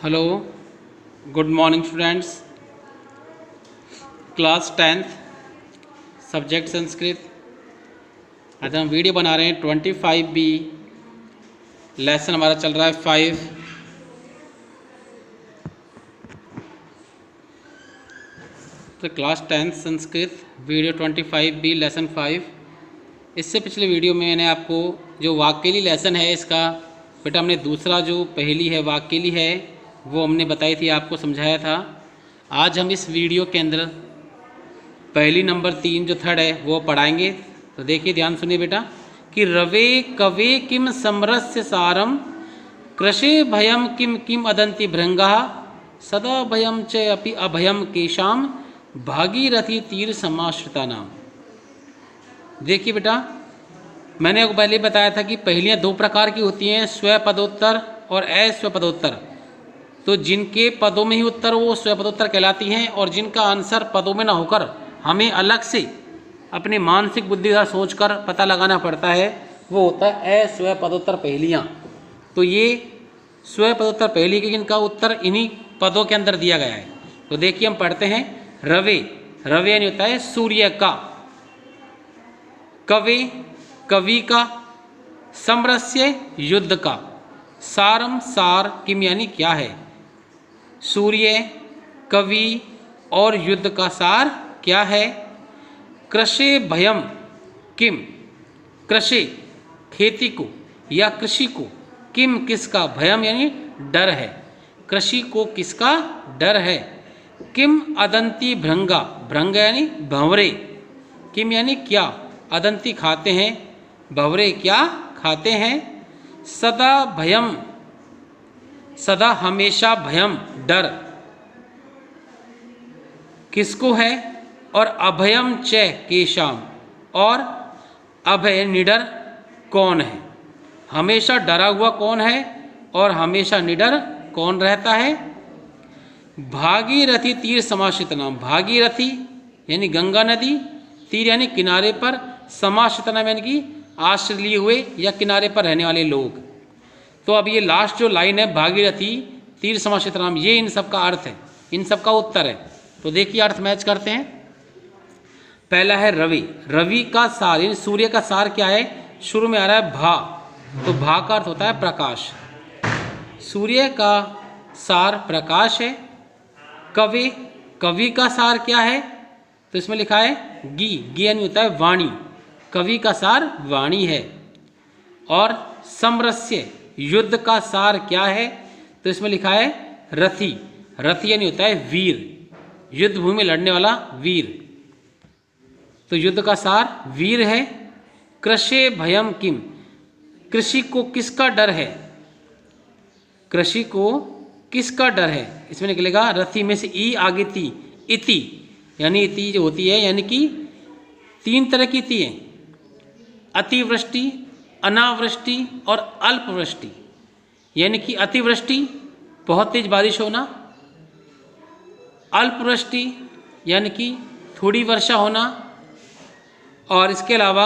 Hello, good morning students. Class 10th subject Sanskrit. आज हम video बना रहे हैं 25B। लेसन हमारा चल रहा है 5। तो class 10th Sanskrit video 25B lesson 5। इससे पिछले वीडियो में मैंने आपको जो वाक्यली लेसन है इसका बेटा हमने दूसरा जो पहली है वाक्यली है वो हमने बताई थी, आपको समझाया था। आज हम इस वीडियो के अंदर पहली नंबर 3 जो थर्ड है वो पढ़ाएंगे। तो देखिए, ध्यान सुनिए बेटा कि रवे कवे किम समरस्य सारम कृषे भयम किम किम अदंति भृंगा सदा भयम च अपि अभयम केशाम भागीरथी तीर समाश्रिता नाम। देखिए बेटा, मैंने आपको पहले बताया था कि पहलियां दो प्रकार की होती हैं, स्वपदोत्तर और अस्वपदोत्तर। तो जिनके पदों में ही उत्तर वो स्वपदोत्तर कहलाती हैं, और जिनका आंसर पदों में ना होकर हमें अलग से अपनी मानसिक बुद्धि का सोचकर पता लगाना पड़ता है वो होता है अस्वपदोत्तर पहेलियाँ। तो ये स्वपदोत्तर पहेली के जिनका उत्तर इन्हीं पदों के अंदर दिया गया है। तो देखिए, हम पढ़ते हैं। रवे, रवे यानी होता है सूर्य का, कवे कवि का, समरस्य युद्ध का, सारम सार किम यानी क्या है, सूर्य कवि और युद्ध का सार क्या है, कृषे भयम किम कृषि खेती को या कृषि को, किम किसका, भयम यानी डर है, कृषि को किसका डर है, किम अदंती भृंगा, भृंग यानी भंवरे, किम यानी क्या, अदंती खाते हैं, भंवरे क्या खाते हैं, सदा भयम सदा हमेशा भयम डर किसको है, और अभयम च केशाम और अभय निडर कौन है, हमेशा डरा हुआ कौन है और हमेशा निडर कौन रहता है। भागीरथी तीर समाश्रित नाम, भागीरथी यानी गंगा नदी, तीर यानी किनारे पर, समाश्रित नाम यानी कि आश्रय लिए हुए या किनारे पर रहने वाले लोग। तो अब ये लास्ट जो लाइन है भागीरथी तीर समाश्रित नाम, ये इन सब का अर्थ है, इन सब का उत्तर है। तो देखिए, अर्थ मैच करते हैं। पहला है रवि, रवि का सार यानी सूर्य का सार क्या है, शुरू में आ रहा है भा, तो भा का अर्थ होता है प्रकाश, सूर्य का सार प्रकाश है। कवि, कवि का सार क्या है, तो इसमें लिखा है गी, गी यानी होता है वाणी, कवि का सार वाणी है। और समरस्य युद्ध का सार क्या है, तो इसमें लिखा है रथी, रथी यानी होता है वीर, युद्ध भूमि में लड़ने वाला वीर, तो युद्ध का सार वीर है। कृषे भयम किम, कृषि को किसका डर है, कृषि को किसका डर है, इसमें निकलेगा रथी में से ई आगे ती, इति यानी इति जो होती है यानी कि 3 तरह की इति है, अतिवृष्टि, अनावृष्टि और अल्पवृष्टि। यानी कि अतिवृष्टि बहुत तेज बारिश होना, अल्पवृष्टि यानी कि थोड़ी वर्षा होना, और इसके अलावा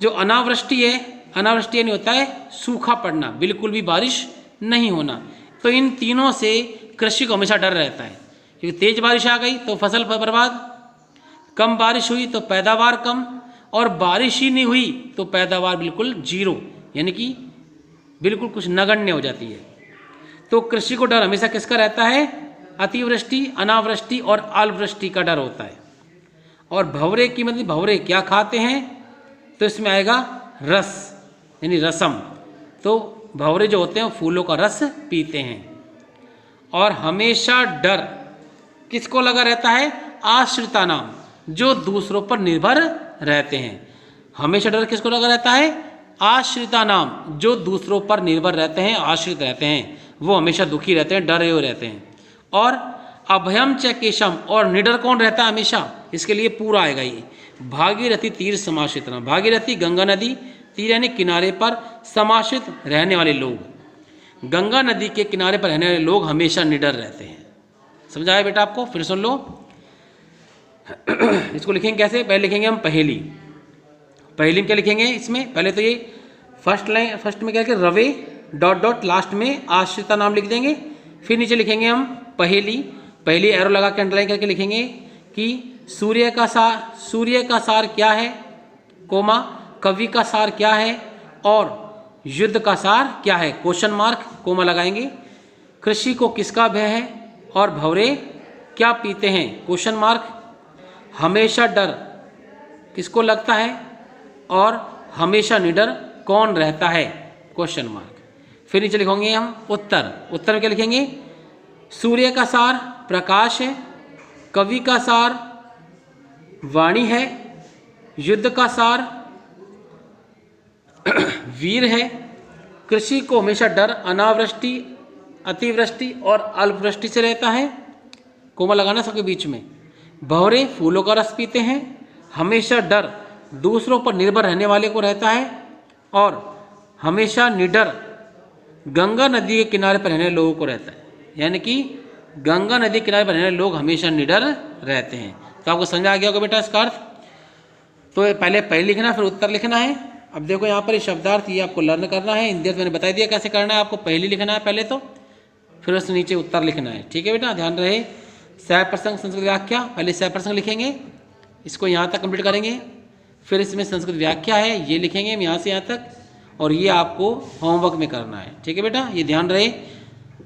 जो अनावृष्टि है, अनावृष्टि यानी होता है सूखा पड़ना, बिल्कुल भी बारिश नहीं होना। तो इन तीनों से कृषि को हमेशा डर रहता है, क्योंकि तेज बारिश आ गई तो फसल बर्बाद, कम बारिश हुई तो पैदावार कम, और बारिश ही नहीं हुई तो पैदावार बिल्कुल जीरो, यानी कि बिल्कुल कुछ नगण्य हो जाती है। तो कृषि को डर हमेशा किसका रहता है, अतिवृष्टि, अनावृष्टि और अल्पवृष्टि का डर होता है। और भंवरे की मतलब भंवरे क्या खाते हैं, तो इसमें आएगा रस यानी रसम, तो भंवरे जो होते हैं फूलों का रस पीते हैं। और हमेशा डर किसको लगा रहता है, आश्रिता नाम, जो दूसरों पर निर्भर रहते हैं। हमेशा डर किसको लगा रहता है, आश्रिता नाम, जो दूसरों पर निर्भर रहते हैं, आश्रित रहते हैं, वो हमेशा दुखी रहते हैं, डरे हुए रहते हैं। और अभयम च केशम, और निडर कौन रहता है हमेशा, इसके लिए पूरा आएगा ये। भागीरथी तीर समाश्रित नाम, भागीरथी गंगा नदी, तीर यानी किनारे पर, समाश्रित रहने वाले लोग, गंगा नदी के किनारे पर रहने वाले लोग हमेशा निडर रहते हैं। समझाया बेटा आपको, फिर सुन लो। इसको लिखेंगे कैसे, पहले लिखेंगे हम पहेली, पहेली में क्या लिखेंगे, इसमें पहले तो ये फर्स्ट में क्या कि रवे डॉट डॉट लास्ट में आश्रिता नाम लिख देंगे, फिर नीचे लिखेंगे हम पहली एरो लगा के अंडरलाइन करके लिखेंगे कि सूर्य का सार क्या है, कोमा कवि का सार क्या है और युद्ध का सार क्या है, क्वेश्चन मार्क कोमा लगाएंगे। कृषि को किसका भय है और भंवरे क्या पीते हैं, क्वेश्चन मार्क। हमेशा डर किसको लगता है और हमेशा निडर कौन रहता है, क्वेश्चन मार्क। फिर नीचे लिखेंगे हम उत्तर में क्या लिखेंगे, सूर्य का सार प्रकाश है, कवि का सार वाणी है, युद्ध का सार वीर है, कृषि को हमेशा डर अनावृष्टि, अतिवृष्टि और अल्पवृष्टि से रहता है, कोमा लगाना सबके बीच में। भंवरे फूलों का रस पीते हैं, हमेशा डर दूसरों पर निर्भर रहने वाले को रहता है और हमेशा निडर गंगा नदी के किनारे पर रहने वाले लोगों को रहता है। यानी कि गंगा नदी के किनारे पर रहने वाले लोग हमेशा निडर रहते हैं। तो आपको समझ आ गया होगा बेटा इसका अर्थ। तो पहले लिखना फिर उत्तर लिखना है। अब देखो यहाँ पर शब्दार्थ ये आपको लर्न करना है। हिंदी मैंने बता दिया कैसे करना है, आपको पहली लिखना है पहले तो, फिर उससे नीचे उत्तर लिखना है। ठीक है बेटा, ध्यान रहे। सह-प्रसंग संस्कृत व्याख्या, पहले सह-प्रसंग लिखेंगे, इसको यहाँ तक कंप्लीट करेंगे। फिर इसमें संस्कृत व्याख्या है, ये लिखेंगे हम यहाँ से यहाँ तक, और ये आपको होमवर्क में करना है। ठीक है बेटा, ये ध्यान रहे।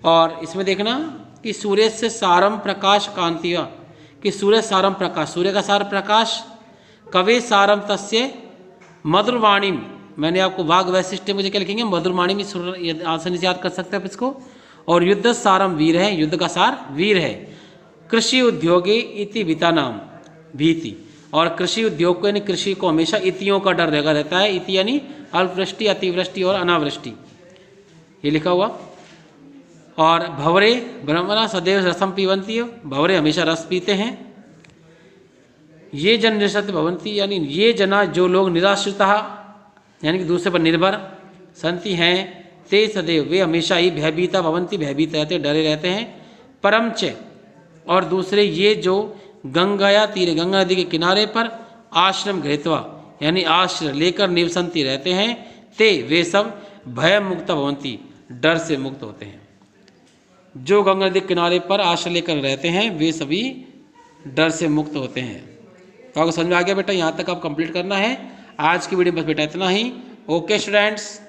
और इसमें देखना कि सूर्य से सारम प्रकाश कांतिया, कि सूर्य सारम प्रकाश, सूर्य का सार प्रकाश, कवे सारम तस्य मधुरवाणी, मैंने आपको वाग वैशिष्ट मुझे क्या लिखेंगे, मधुरवाणी में आसानी से याद कर सकते हैं आप इसको। और युद्ध सारम वीर है, युद्ध का सार वीर है। कृषि उद्योगे इति विता नाम भीति, और कृषि उद्योग को यानी कृषि को हमेशा इतियों का डर लगा रहता है। इति यानी अल्पवृष्टि, अतिवृष्टि और अनावृष्टि, ये लिखा हुआ। और भंवरे ब्रह्मणा सदैव रसम पीवंती, भंवरे हमेशा रस पीते हैं। ये जन निराश्रित भवंती, यानी ये जना जो लोग निराश्रित यानी कि दूसरे पर निर्भर, संति हैं ते सदैव, वे हमेशा ही भयभीता भवंती, भयभीत रहते, डरे रहते हैं। परमच, और दूसरे ये जो गंगाया तीरे, गंगा नदी के किनारे पर आश्रम गृहीत्वा यानी आश्रय लेकर निवसंती रहते हैं। ते वे सब भय मुक्त भवंती, डर से मुक्त होते हैं। जो गंगा नदी के किनारे पर आश्रय लेकर रहते हैं वे सभी डर से मुक्त होते हैं। तो आपको समझ में आ गया बेटा, यहाँ तक आप कंप्लीट करना है। आज की वीडियो बस बेटा इतना ही। Okay students.